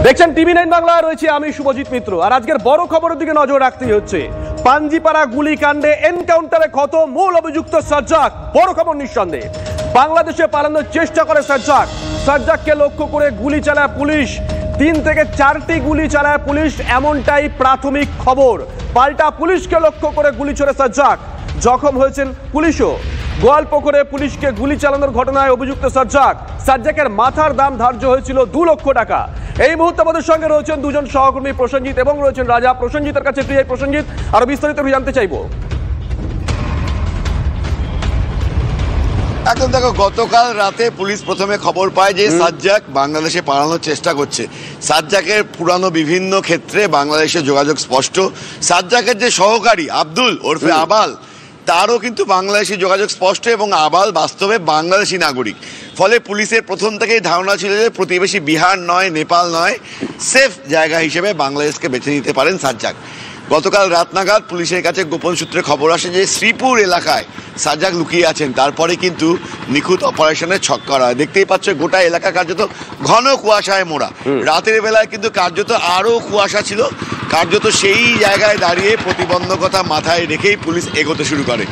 দেখছেন TV9 বাংলা, রয়েছে আমি শুভজিৎ মিত্র। আর আজকের বড় খবরের দিকে নজর রাখতেই হচ্ছে। পাঞ্জিপাড়া গুলিকাণ্ডে এনকাউন্টারে ক্ষত মূল অভিযুক্ত সাজ্জাক। বড় খবর নিঃসন্দেহে, বাংলাদেশে পালানোর চেষ্টা করে সাজ্জাক। সাজ্জাককে লক্ষ্য করে গুলি চালায় পুলিশ, 3 থেকে 4টি গুলি চালায় পুলিশ, এমনটাই প্রাথমিক খবর। পাল্টা পুলিশকে লক্ষ্য করে গুলি ছোড়ে সাজ্জাক, জখম হয়েছেন পুলিশও। গোয়ালপুকুরে পুলিশকে গুলি চালানোর ঘটনায় অভিযুক্ত সাজ্জাকের মাথার দাম ধার্য হয়েছিল 2 লক্ষ টাকা। এই মুহূর্তে আমাদের সঙ্গে রয়েছেন দুজন সহকর্মী, প্রসেনজিৎ এবং রয়েছেন রাজা। প্রসেনজিতের কাছে প্রিয় প্রসেনজিৎ, আরো বিস্তারিত জানতে চাইবো। একদম দেখো, গতকাল রাতে পুলিশ প্রথমে খবর পায় যে সাজ্জাক বাংলাদেশে পালানোর চেষ্টা করছে। সাজ্জাকের পুরানো বিভিন্ন ক্ষেত্রে বাংলাদেশে যোগাযোগ স্পষ্ট। সাজ্জাকের যে সহকারী আব্দুল ওরফে আবাল, তারও কিন্তু বাংলাদেশি যোগাযোগ স্পষ্ট এবং আবাল বাস্তবে বাংলাদেশি নাগরিক। ফলে পুলিশের প্রথম থেকেই ধারণা ছিল যে প্রতিবেশী বিহার নয়, নেপাল নয়, সেফ জায়গা হিসেবে বাংলাদেশকে বেছে নিতে পারেন সাজ্জাক। গতকাল রাত নাগাদ পুলিশের কাছে গোপন সূত্রে খবর আসে যে শ্রীপুর এলাকায় সাজ্জাক লুকিয়ে আছেন। তারপরে কিন্তু নিখুঁত অপারেশনের ছক করা হয়। দেখতেই পাচ্ছ গোটা এলাকা কার্যত ঘন কুয়াশায় মোড়া। রাতের বেলায় কিন্তু কার্যত আরও কুয়াশা ছিল। কার্যত সেই জায়গায় দাঁড়িয়ে প্রতিবন্ধকতা মাথায় রেখেই পুলিশ এগোতে শুরু করে।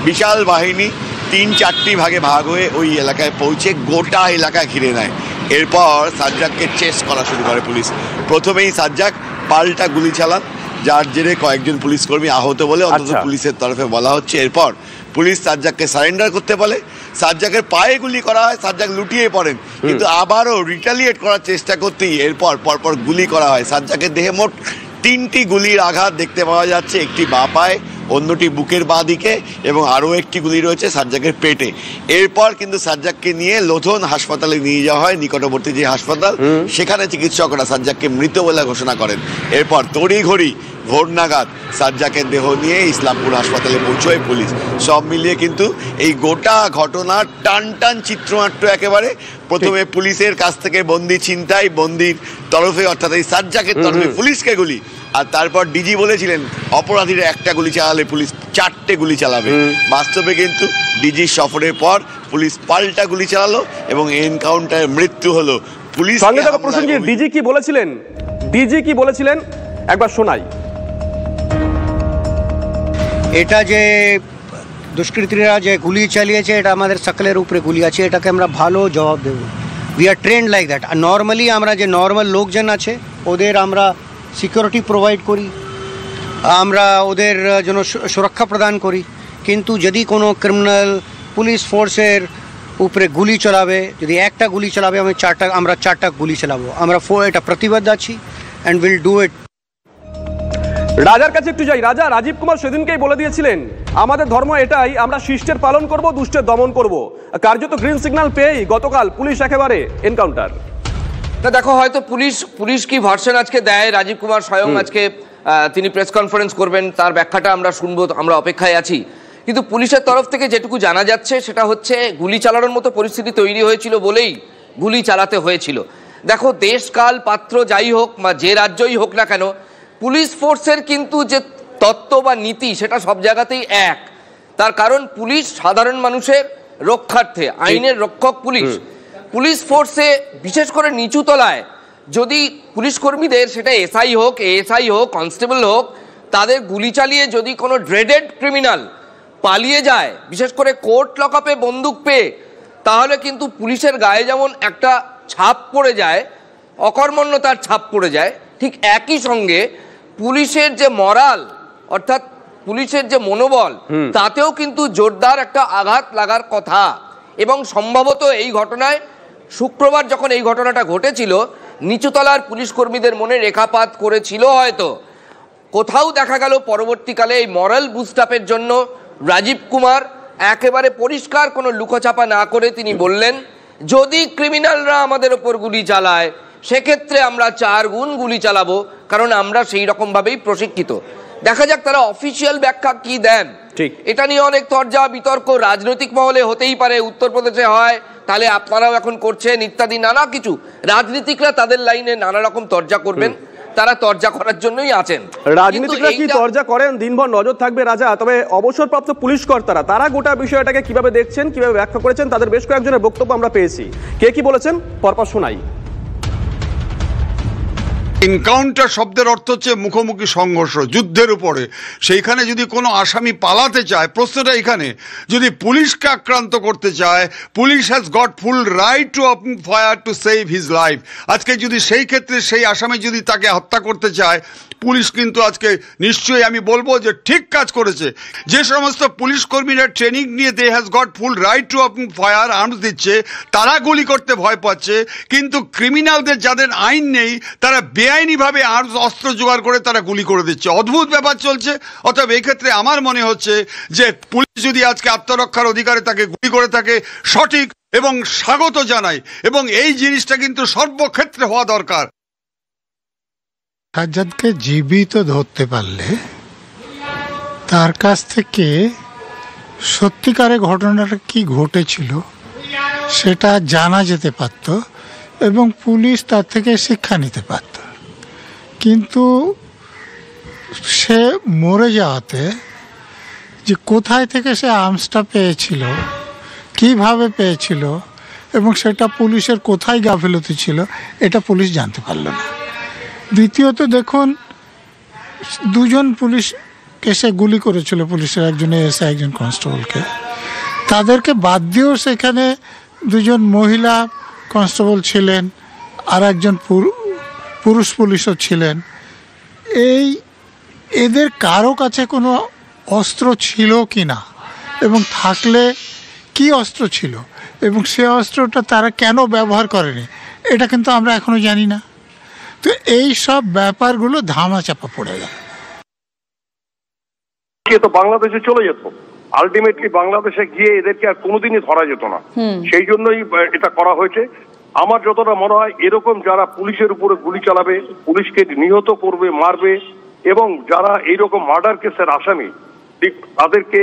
বিশাল বাহিনী 3-4টি ভাগে ভাগ হয়ে ওই এলাকায় পৌঁছে গোটা এলাকা ঘিরে নেয়। এরপর সাজ্জাককে চেস করা শুরু করে পুলিশ। প্রথমেই সাজ্জাক পাল্টা গুলি চালান, যার জেরে কয়েকজন পুলিশ কর্মী আহত বলে অন্তত পুলিশের তরফে বলা হচ্ছে। এরপর পুলিশ সাজ্জাককে সারেন্ডার করতে বলে। সাজ্জাকের পায়ে গুলি করা হয়, সাজ্জাক লুটিয়ে পড়েন, কিন্তু আবারও রিটালিয়েট করার চেষ্টা করতেই এরপর পরপর গুলি করা হয়। সাজ্জাকের দেহে মোট 3টি গুলির আঘাত দেখতে পাওয়া যাচ্ছে, একটি বাঁ পায়ে, অন্যটি বুকের বাঁ দিকে এবং আরও একটি গুলি রয়েছে সাজ্জাকের পেটে। এরপর কিন্তু সাজ্জাককে নিয়ে লোধন হাসপাতালে নিয়ে যাওয়া হয়, নিকটবর্তী যে হাসপাতাল, সেখানে চিকিৎসকরা সাজ্জাককে মৃত বলে ঘোষণা করেন। এরপর তড়িঘড়ি ভোর নাগাদ সাজ্জাকের দেহ নিয়ে ইসলামপুর হাসপাতালে পৌঁছয় পুলিশ। সব মিলিয়ে কিন্তু এই গোটা ঘটনার টান চিত্রনাট্য একেবারে। প্রথমে পুলিশের কাছ থেকে বন্দি ছিনতাই, বন্দির তরফে অর্থাৎ এই সাজ্জাকের তরফে পুলিশকে গুলি, আর তারপর ডিজি বলেছিলেন অপরাধীরা একটা গুলি চালালে পুলিশ 4টে গুলি চালাবে। বাস্তবে কিন্তু ডিজির সফরের পর পুলিশ পাল্টা গুলি চালালো এবং এনকাউন্টারে মৃত্যু হলো। পুলিশ ডিজি কি বলেছিলেন একবার শোনাই। এটা যে দুষ্কৃতীরা যে গুলি চালিয়েছে, এটা আমাদের সকলের উপরে গুলি আছে, এটাকে আমরা ভালো জবাব দেব। We are trend like that. আর নর্মালি আমরা যে নর্মাল লোকজন আছে ওদের আমরা সিকিউরিটি প্রোভাইড করি, আমরা ওদের জন্য সুরক্ষা প্রদান করি। কিন্তু যদি কোনো ক্রিমিনাল পুলিশ ফোর্সের উপরে গুলি চালাবে, যদি একটা গুলি চালাবে, আমরা 4টা গুলি চালাবো। আমরা এটা প্রতিবদ্ধ আছি অ্যান্ড উইল ডু ইট। রাজার কাছে একটু যাই। রাজা, রাজীব কুমার সেদিনকেই বলে দিয়েছিলেন আমাদের ধর্ম এটাই, আমরা শিষ্টের পালন করব, দুষ্টের দমন করব। কার্যত গ্রিন সিগন্যাল পেয়েই গতকাল পুলিশ একেবারে এনকাউন্টার। না দেখো, হয়তো পুলিশ কি ভার্সন আজকে দেয়, রাজীব কুমার স্বয়ং আজকে তিনি প্রেস কনফারেন্স করবেন, তার ব্যাখ্যাটা আমরা শুনবো, আমরা অপেক্ষায় আছি। কিন্তু পুলিশের তরফ থেকে যেটুকু জানা যাচ্ছে সেটা হচ্ছে গুলি চালানোর মতো পরিস্থিতি তৈরি হয়েছিল বলেই গুলি চালাতে হয়েছিল। দেখো, দেশকাল পাত্র যাই হোক বা যে রাজ্যই হোক না কেন, পুলিশ ফোর্সের কিন্তু যে তত্ত্ব বা নীতি সেটা সব জায়গাতেই এক। তার কারণ পুলিশ সাধারণ মানুষের রক্ষার্থে, আইনের রক্ষক পুলিশ ফোর্সে বিশেষ করে নিচু তলায় যদি পুলিশ কর্মীদের, সেটা এসআই হোক, এএসআই হোক, কনস্টেবল হোক, তাদের গুলি চালিয়ে যদি কোনো ড্রেডেড ক্রিমিনাল পালিয়ে যায়, বিশেষ করে কোর্ট লকআপে বন্দুক পেয়ে, তাহলে কিন্তু পুলিশের গায়ে যেমন একটা ছাপ পড়ে যায়, অকর্মণ্যতার ছাপ পড়ে যায়, ঠিক একই সঙ্গে পুলিশের যে মরাল অর্থাৎ পুলিশের যে মনোবল, তাতেও কিন্তু জোরদার একটা আঘাত লাগার কথা। এবং সম্ভবত এই ঘটনায় শুক্রবার যখন এই ঘটনাটা ঘটেছিল, নিচুতলার পুলিশ কর্মীদের মনে রেখাপাত করেছিল হয়তো। কোথাও দেখা গেল পরবর্তীকালে এই মরাল বুস্টআপের জন্য রাজীব কুমার একেবারে পরিষ্কার কোনো লুকোচাপা না করে তিনি বললেন, যদি ক্রিমিনালরা আমাদের ওপর গুলি চালায় সেক্ষেত্রে আমরা 4 গুণ গুলি চালাবো, কারণ আমরা সেই রকম ভাবেই প্রশিক্ষিত। দেখা যাক তারা অফিসিয়াল ব্যাখ্যা কি দেন। এটা নিয়ে অনেক তর্জা বিতর্ক রাজনৈতিক মহলে হতেই পারে। উত্তরপ্রদেশে হয়, তাহলে আপনারাও এখন করছেন ইত্যাদি নানা কিছু। রাজনীতিকরা তাদের লাইনে নানা রকম তর্জা করবেন, তারা তর্জা করার জন্যই আছেন। রাজনীতিকরা কি তর্জা করেন দিনভর নজর থাকবে রাজা। তবে অবসরপ্রাপ্ত পুলিশ কর্তারা তারা গোটা বিষয়টাকে কিভাবে দেখছেন, কিভাবে ব্যাখ্যা করেছেন, তাদের বেশ কয়েকজনের বক্তব্য আমরা পেয়েছি। কে কি বলেছেন পরপর শোনাই। এনকাউন্টার শব্দের অর্থ হচ্ছে মুখোমুখি সংঘর্ষ, যুদ্ধের উপরে। সেইখানে যদি কোনো আসামি পালাতে চায়, প্রশ্নটা এখানে, যদি পুলিশকে আক্রান্ত করতে চায়, police has got full right to open fire to save his life. আজকে যদি সেই ক্ষেত্রে সেই আসামি যদি তাকে হত্যা করতে চায়, পুলিশ কিন্তু আজকে নিশ্চয়ই আমি বলবো যে ঠিক কাজ করেছে। যে সমস্ত পুলিশ কর্মীরা ট্রেনিং নিয়ে they has got full right to open fire arms দিচ্ছে, তারা গুলি করতে ভয় পাচ্ছে, কিন্তু ক্রিমিনালদের যাদের আইন নেই তারা বেআইনিভাবে আর্মস অস্ত্র জোগাড় করে তারা গুলি করে দিচ্ছে। অদ্ভুত ব্যাপার চলছে। অতএব এই ক্ষেত্রে আমার মনে হচ্ছে যে পুলিশ যদি আজকে আত্মরক্ষার অধিকারে তাকে গুলি করে থাকে, সঠিক এবং স্বাগত জানাই, এবং এই জিনিসটা কিন্তু সর্বক্ষেত্রে হওয়া দরকার। সাজ্জাদকে জীবিত ধরতে পারলে তার কাছ থেকে সত্যিকারে ঘটনাটা কি ঘটেছিল সেটা জানা যেতে পারত এবং পুলিশ তার থেকে শিক্ষা নিতে পারত। কিন্তু সে মরে যাওয়াতে যে কোথায় থেকে সে আর্মসটা পেয়েছিল, কিভাবে পেয়েছিল এবং সেটা পুলিশের কোথায় গাফিলতি ছিল, এটা পুলিশ জানতে পারল না। দ্বিতীয়ত দেখুন, দুজন পুলিশকে সে গুলি করেছিল, পুলিশের একজন এসআই একজন কনস্টেবলকে। তাদেরকে বাদ দিয়েও সেখানে দুজন মহিলা কনস্টেবল ছিলেন, আর একজন পুরুষ পুলিশও ছিলেন। এদের কারো কাছে কোনো অস্ত্র ছিল কি না, এবং থাকলে কি অস্ত্র ছিল, এবং সে অস্ত্রটা তারা কেন ব্যবহার করেনি, এটা কিন্তু আমরা এখনো জানি না। তো এই সব ব্যাপারগুলো ধামাচাপা পড়ে গেল। তো বাংলাদেশে চলে যেত, আলটিমেটলি বাংলাদেশে গিয়ে এদেরকে আর কোনোদিনই ধরা যেত না। সেই জন্যই এটা করা হয়েছে। আমার যতটা মনে হয়, এরকম যারা পুলিশের উপরে গুলি চালাবে, পুলিশকে নিহত করবে, মারবে, এবং যারা এইরকম মার্ডার কেসের আসামি, ঠিক তাদেরকে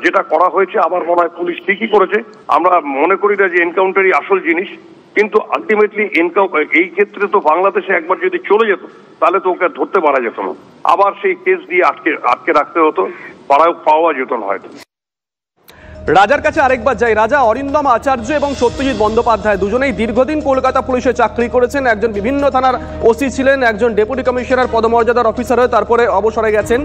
যেটা করা হয়েছে, আমার মনে হয় পুলিশ ঠিকই করেছে। আমরা মনে করি না যে এনকাউন্টারই আসল জিনিস, কিন্তু আলটিমেটলি এই ক্ষেত্রে তো বাংলাদেশে একবার যদি চলে যেত তাহলে তো ওকে ধরতে পারা যেত না, আবার সেই কেস দিয়ে আটকে রাখতে হতো, পাওয়া যেত না হয়তো। রাজার কাছে আরেকবার যাই। রাজা, অরিন্দম আচার্য এবং সত্যজিৎ বন্দ্যোপাধ্যায় দুজনেই দীর্ঘদিন কলকাতা পুলিশে চাকরি করেছেন। একজন বিভিন্ন থানার ওসি ছিলেন, একজন ডেপুটি কমিশনার পদমর্যাদার অফিসার হয়ে তারপরে অবসরে গেছেন।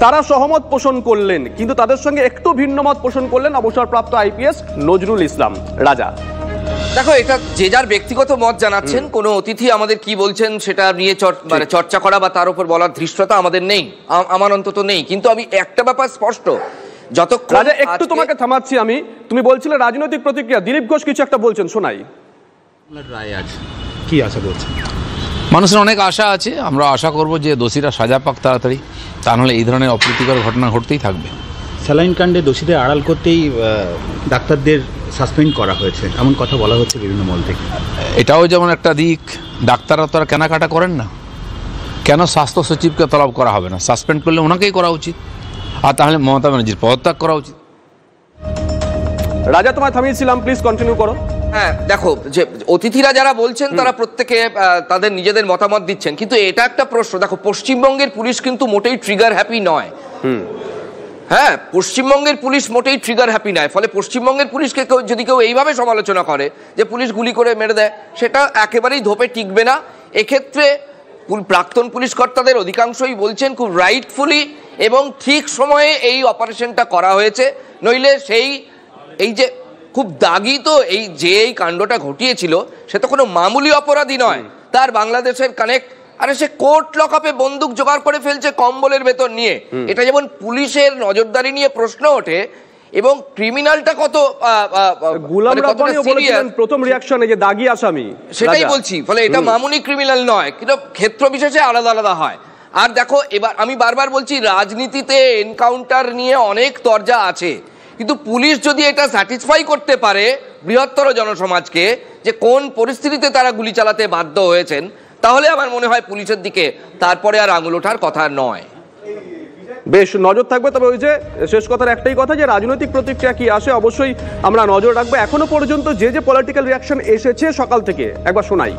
তারা সহমত পোষণ করলেন, কিন্তু তাদের সঙ্গে একটু ভিন্ন মত পোষণ করলেন অবসরপ্রাপ্ত আইপিএস নজরুল ইসলাম। রাজা, দেখো, এটা যে যার ব্যক্তিগত মত জানাচ্ছেন, কোনো অতিথি আমাদের কি বলছেন সেটা নিয়ে চর্চা করা বা তার উপর বলার ধৃষ্টতা আমাদের নেই, আমার অন্তত নেই। কিন্তু আমি একটা ব্যাপার স্পষ্ট, যতক্ষণ রাজা একটু তোমাকে থামাচ্ছি আমি, তুমি বলছিলে রাজনৈতিক প্রতিক্রিয়া, দিলীপ ঘোষ কিছু একটা বলছেন, শোনাই। রায় আছে, কি আশা করছেন? মানুষের অনেক আশা আছে, আমরা আশা করব যে দোষীরা সাজা পাক তাড়াতাড়ি, তা নাহলে এই ধরনের অপ্রীতিকর ঘটনা ঘটতেই থাকবে। স্যালাইন কাণ্ডে দোষীদের আড়াল করতেই ডাক্তারদের সাসপেন্ড করা হয়েছে, এমন কথা বলা হচ্ছে বিভিন্ন মহল থেকে। এটাও যেমন একটা দিক, ডাক্তাররা তো আর কেনাকাটা করেন না। কেন স্বাস্থ্য সচিবকে তলব করা হবে না? সাসপেন্ড করলে ওনাকেই করা উচিত, আর তাহলে মমতা ব্যানার্জির পদত্যাগ করা উচিত। রাজা, তোমায় থামিয়েছিলাম, প্লিজ কন্টিনিউ করো। হ্যাঁ, দেখো, যে অতিথিরা যারা বলছেন তারা প্রত্যেকে তাদের নিজেদের মতামত দিচ্ছেন, কিন্তু এটা একটা প্রশ্ন। দেখো, পশ্চিমবঙ্গের পুলিশ কিন্তু মোটেই ট্রিগার হ্যাপি নয়। হ্যাঁ, পশ্চিমবঙ্গের পুলিশ মোটেই ট্রিগার হ্যাপি নয়। ফলে পশ্চিমবঙ্গের পুলিশকে যদি কেউ এইভাবে সমালোচনা করে যে পুলিশ গুলি করে মেরে দেয়, সেটা একেবারেই ধোপে টিকবে না। এক্ষেত্রে প্রাক্তন পুলিশ কর্তাদের অধিকাংশই বলছেন খুব রাইটফুলি এবং ঠিক সময়ে এই অপারেশনটা করা হয়েছে। নইলে এই যে খুব দাগি, তো এই কাণ্ডটা ঘটিয়েছিল সে তো কোনো মামুলি অপরাধী নয়, তার বাংলাদেশের কানেক্ট। আরে সে কোর্ট লকআপে বন্দুক জোগাড় করে ফেলছে কম্বলের ভেতর নিয়ে। এটা যেমন পুলিশের নজরদারি নিয়ে প্রশ্ন ওঠে, এবং ক্রিমিনালটা কত গোলাম রাব্বানিও বলেছিলেন প্রথম রিঅ্যাকশনে যে দাগি আসামি, সেটাই বলছি। ফলে এটা মামুলি ক্রিমিনাল নয়, কিন্তু ক্ষেত্র বিশেষে আলাদা আলাদা হয়। আর দেখো, এবার আমি বারবার বলছি, রাজনীতিতে এনকাউন্টার নিয়ে অনেক তরজা আছে, কিন্তু পুলিশ যদি এটা স্যাটিসফাই করতে পারে বৃহত্তর জনসমাজকে যে কোন পরিস্থিতিতে তারা গুলি চালাতে বাধ্য হয়েছেন, তাহলে আমার মনে হয় পুলিশের দিকে তারপরে আর আঙুল ওঠার কথা নয়। বেশ নজর থাকবে। তবে ওই যে শেষ কথার একটাই কথা, যে রাজনৈতিক প্রতিক্রিয়া কি আসে অবশ্যই আমরা নজর রাখবো। এখনো পর্যন্ত যে পলিটিক্যাল রিঅ্যাকশন এসেছে সকাল থেকে একবার শোনাই।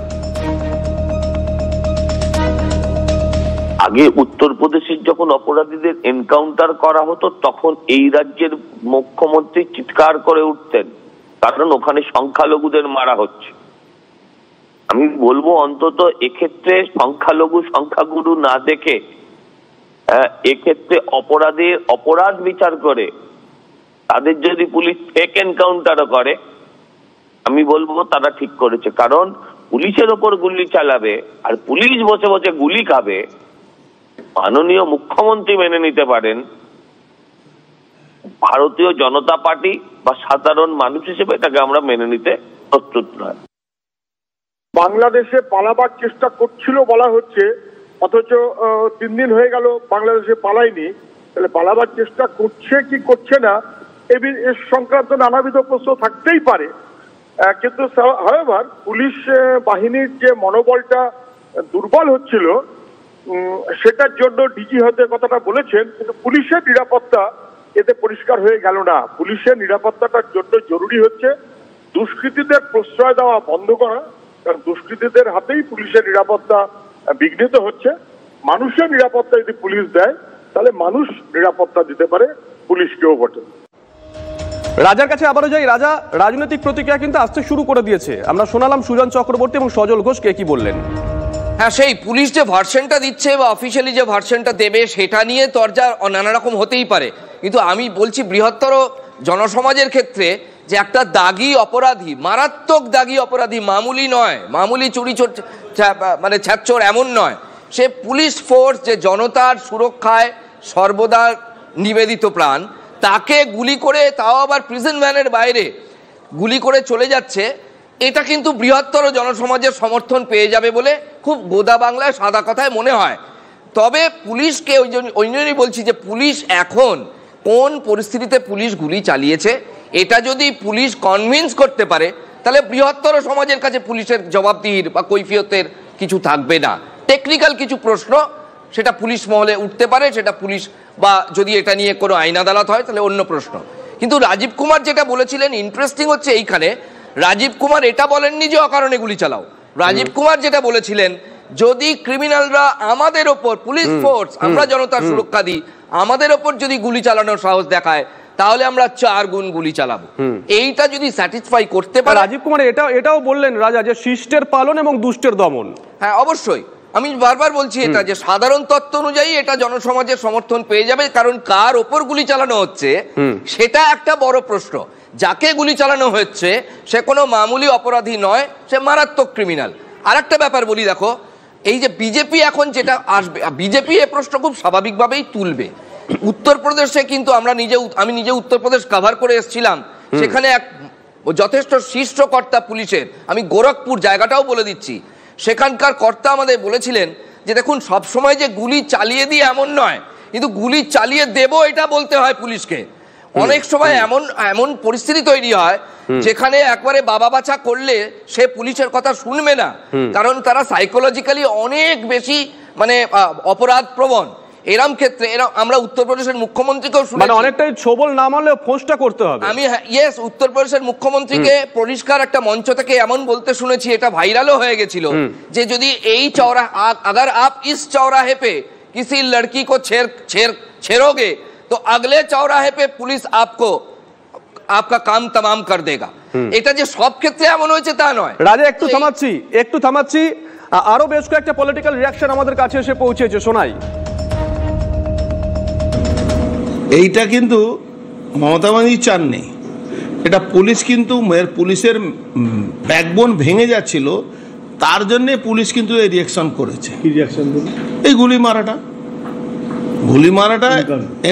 আগে উত্তরপ্রদেশের যখন অপরাধীদের এনকাউন্টার করা হতো, তখন এই রাজ্যের মুখ্যমন্ত্রী চিৎকার করে উঠতেন, কারণ ওখানে সংখ্যালঘুদের মারা হচ্ছে। আমি বলবো অন্তত এক্ষেত্রে সংখ্যালঘু সংখ্যাগুরু না দেখে এক্ষেত্রে অপরাধ বিচার করে তাদের যদি পুলিশ ফেক এনকাউন্টারও করে, আমি বলবো তারা ঠিক করেছে। কারণ পুলিশের ওপর গুলি চালাবে আর পুলিশ বসে বসে গুলি খাবে, মাননীয় মুখ্যমন্ত্রী মেনে নিতে পারেন, ভারতীয় জনতা পার্টি বা সাধারণ মানুষ হিসেবে এটাকে আমরা মেনে নিতে প্রস্তুত নয়। বাংলাদেশে পালাবার চেষ্টা করছিল বলা হচ্ছে, অথচ 3 দিন হয়ে গেল বাংলাদেশে পালায়নি। তাহলে পালাবার চেষ্টা করছে কি করছে না এর সংক্রান্ত নানাবিধ প্রশ্ন থাকতেই পারে। কিন্তু হাওয়েভার পুলিশ বাহিনীর যে মনোবলটা দুর্বল হচ্ছিল সেটার জন্য ডিজি হয়তো কথাটা বলেছেন, কিন্তু পুলিশের নিরাপত্তা এতে পরিষ্কার হয়ে গেল না। পুলিশের নিরাপত্তাটার জন্য জরুরি হচ্ছে দুষ্কৃতীদের প্রশ্রয় দেওয়া বন্ধ করা, কারণ দুষ্কৃতীদের হাতেই পুলিশের নিরাপত্তা বিঘ্নিত হচ্ছে। মানুষের নিরাপত্তা যদি পুলিশ দেয় তাহলে মানুষ নিরাপত্তা দিতে পারে পুলিশকেও বটে। রাজার কাছে আবারও যাই। রাজা, রাজনৈতিক প্রতিক্রিয়া কিন্তু আসতে শুরু করে দিয়েছে। আমরা শোনালাম সুজন চক্রবর্তী এবং সজল ঘোষ কে কি বললেন। হ্যাঁ, সেই পুলিশ যে ভার্সনটা দিচ্ছে বা অফিসিয়ালি যে ভার্সনটা দেবে সেটা নিয়ে তরজা নানা রকম হতেই পারে, কিন্তু আমি বলছি বৃহত্তর জনসমাজের ক্ষেত্রে যে একটা দাগি অপরাধী, মারাত্মক দাগি অপরাধী, মামুলি নয়, মামুলি চুরি মানে ছ্যাচোর এমন নয়, সে পুলিশ ফোর্স যে জনতার সুরক্ষায় সর্বদা নিবেদিত প্রাণ, তাকে গুলি করে, তাও আবার প্রিজন ভ্যানের বাইরে গুলি করে চলে যাচ্ছে, এটা কিন্তু বৃহত্তর জনসমাজের সমর্থন পেয়ে যাবে বলে খুব গোদা বাংলায় সাদা কথায় মনে হয়। তবে পুলিশকে ওই জন্যই বলছি যে পুলিশ এখন কোন পরিস্থিতিতে পুলিশ গুলি চালিয়েছে এটা যদি পুলিশ কনভিন্স করতে পারে তাহলে বৃহত্তর সমাজের কাছে পুলিশের জবাবদিহির বা কৈফিয়তের কিছু থাকবে না। টেকনিক্যাল কিছু প্রশ্ন সেটা পুলিশ মহলে উঠতে পারে, সেটা পুলিশ বা যদি এটা নিয়ে কোনো আইন আদালত হয় তাহলে অন্য প্রশ্ন। কিন্তু রাজীব কুমার যেটা বলেছিলেন ইন্টারেস্টিং হচ্ছে এইখানে, রাজীব কুমার এটা বলেননি যে অকারণে গুলি চালাও। রাজীব কুমার যেটা বলেছিলেন যদি ক্রিমিনালরা আমাদের ওপর, পুলিশ ফোর্স, আমরা জনতার সুরক্ষা দিই, আমাদের ওপর যদি গুলি চালানোর সাহস দেখায় তাহলে আমরা 4 গুণ গুলি চালাবো। এইটা যদি স্যাটিসফাই করতে পারে, রাজীব কুমার এটাও বললেন রাজা যে শিষ্টের পালন এবং দুষ্টের দমন। হ্যাঁ, অবশ্যই আমি বারবার বলছি এটা যে সাধারণ তত্ত্ব অনুযায়ী এটা জনসমাজের সমর্থন পেয়ে যাবে, কারণ কার ওপর গুলি চালানো হচ্ছে সেটা একটা বড় প্রশ্ন। যাকে গুলি চালানো হচ্ছে সে কোনো মামুলি অপরাধী নয়, সে মারাত্মক ক্রিমিনাল। আর একটা ব্যাপার বলি, দেখো এই যে বিজেপি এখন যেটা আসবে, বিজেপি এ প্রশ্ন খুব স্বাভাবিকভাবেই তুলবে। উত্তরপ্রদেশে কিন্তু আমি নিজে উত্তরপ্রদেশ কভার করে এসেছিলাম, সেখানে এক যথেষ্ট শীর্ষ কর্তা পুলিশের, আমি গোরখপুর জায়গাটাও বলে দিচ্ছি, সেখানকার কর্তা আমাদের বলেছিলেন যে দেখুন সবসময় যে গুলি চালিয়ে দিই এমন নয়, কিন্তু গুলি চালিয়ে দেব এটা বলতে হয় পুলিশকে। অনেক সময় এমন পরিস্থিতি তৈরি হয় যেখানে একবারে বাবা বাছা করলে সে পুলিশের কথা শুনবে না, কারণ তারা সাইকোলজিক্যালি অনেক বেশি মানে অপরাধ প্রবণ। এরম ক্ষেত্রে আমরা উত্তরপ্রদেশের মুখ্যমন্ত্রীকেও শুনেছি, মানে অনেকটাই ছবল না মানলে ফোঁসটা করতে হবে। আমি উত্তরপ্রদেশের মুখ্যমন্ত্রীকে পরিষ্কার একটা মঞ্চ থেকে এমন বলতে শুনেছি, এটা ভাইরালও হয়ে গেছিল, যে যদি এই अगर आप इस चौराहे पे किसी लड़की को छेड़ोगे तो अगले चौराहे पे पुलिस आपका काम तमाम कर देगा। এটা যে সব ক্ষেত্রে এমন হয়েছে তা নয়। রাজা একটু থামাচ্ছি, আরো বেশ কয়েকটা পলিটিক্যাল রিয়াকশন আমাদের কাছে এসে পৌঁছেছে, শোনাই। এইটা কিন্তু মমতা ব্যানার্জি চাননি, এটা পুলিশ কিন্তু পুলিশের ব্যাকবোন ভেঙে যাচ্ছিল, তার জন্য পুলিশ কিন্তু এই রিয়াকশন করেছে। কি রিয়াকশন? এই গুলি মারাটা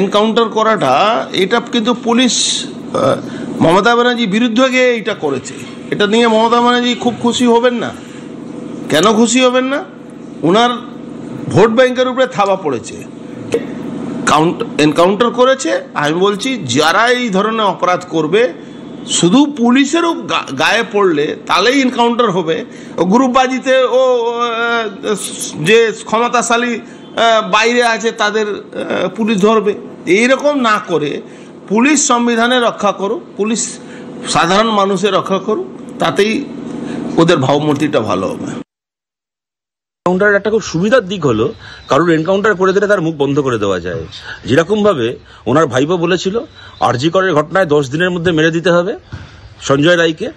এনকাউন্টার করাটা, এটা কিন্তু পুলিশ মমতা ব্যানার্জির বিরুদ্ধে গিয়ে এইটা করেছে। এটা নিয়ে মমতা ব্যানার্জি খুব খুশি হবেন না। কেন খুশি হবেন না? ওনার ভোট ব্যাংকের উপরে থাবা পড়েছে, এনকাউন্টার করেছে। আমি বলছি যারা এই ধরনের অপরাধ করবে শুধু পুলিশেরও গায়ে পড়লে তাহলেই এনকাউন্টার হবে। গ্রুপবাজিতে ও যে ক্ষমতাশালী বাইরে আছে তাদের পুলিশ ধরবে, এইরকম না করে পুলিশ সংবিধানে রক্ষা করো, পুলিশ সাধারণ মানুষের রক্ষা করো, তাতেই ওদের ভাবমূর্তিটা ভালো হবে। এনকাউন্টারের একটা খুব সুবিধার দিক হলো কারোর এনকাউন্টার করে দিলে তার মুখ বন্ধ করে দেওয়া যায়। যেরকম ভাবে ওনার ভাইপো বলেছিল আরজি করের ঘটনায় 10 দিনের মধ্যে মেরে দিতে হবে সঞ্জয় রায়কে,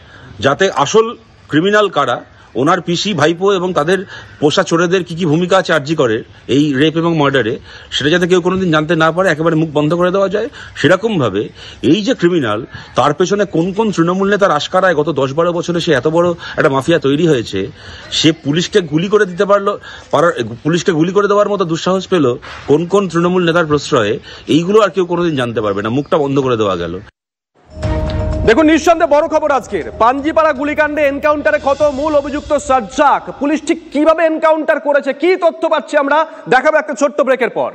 যাতে আসল ক্রিমিনাল কারা ওনার পিসি ভাইপো এবং তাদের পোষা চোরেদের কি কি ভূমিকা আছে আরজি করে এই রেপ এবং মার্ডারে, সেটা যাতে কেউ কোনোদিন জানতে না পারে, একেবারে মুখ বন্ধ করে দেওয়া যায়। সেরকম ভাবে এই যে ক্রিমিনাল, তার পেছনে কোন কোন তৃণমূল নেতার আশকারায় গত 10-12 বছরে সে এত বড় একটা মাফিয়া তৈরি হয়েছে, সে পুলিশকে গুলি করে দিতে পারলো, পুলিশকে গুলি করে দেওয়ার মতো দুঃসাহস পেল কোন কোন তৃণমূল নেতার প্রশ্রয়ে, এইগুলো আর কেউ কোনোদিন জানতে পারবে না, মুখটা বন্ধ করে দেওয়া গেল। দেখুন, নিঃসন্দেহে বড় খবর আজকের, পাঞ্জিপাড়া গুলিকাণ্ডে এনকাউন্টারে ক্ষত মূল অভিযুক্ত সাজ্জাক। পুলিশ ঠিক কিভাবে এনকাউন্টার করেছে, কি তথ্য পাচ্ছি আমরা, দেখাবো একটা ছোট্ট ব্রেকের পর।